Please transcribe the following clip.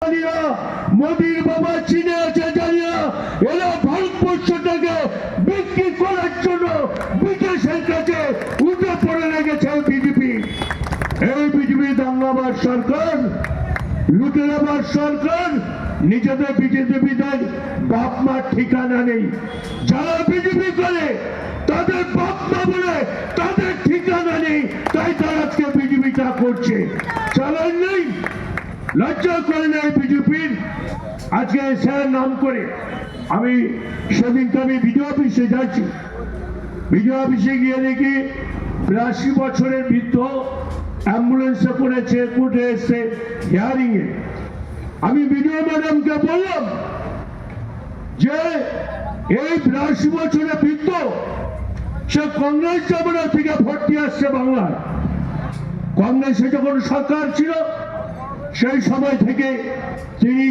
মোদীর বাবা চীনে আছে জানিয়া এরা ভারতবর্ষটাকে বিক্রি করার জন্য বিদেশের কাছে উঠে পড়ে লেগেছে বিজেপি। এই বিজেপি দাঙ্গাবাজ সরকার, লুটেরাবাজ সরকার, নিজেদের বিজেপিদের বাপ মার ঠিকানা নেই। যারা বিজেপি করে তাদের বাপ মা বলে তাদের ঠিকানা নেই, তাই তারা আজকে বিজেপিটা করছে। চালান নেই, লজ্জা করে নেই বিজেপির। আজকে স্যার নাম করে আমি সেদিনকে আমি বিডিও অফিসে যাচ্ছি, বিডিও অফিসে গিয়ে দেখি 82 বছরের বৃদ্ধ অ্যাম্বুলেন্সে করে চেকপুটে এসছে হিয়ারিং এ। আমি বিডিও ম্যাডামকে বললাম যে এই 82 বছরের বৃদ্ধ সে কংগ্রেস জমানা থেকে ভোট দিয়ে আসছে বাংলায়। কংগ্রেসে যখন সরকার ছিল সেই সময় থেকে তিনি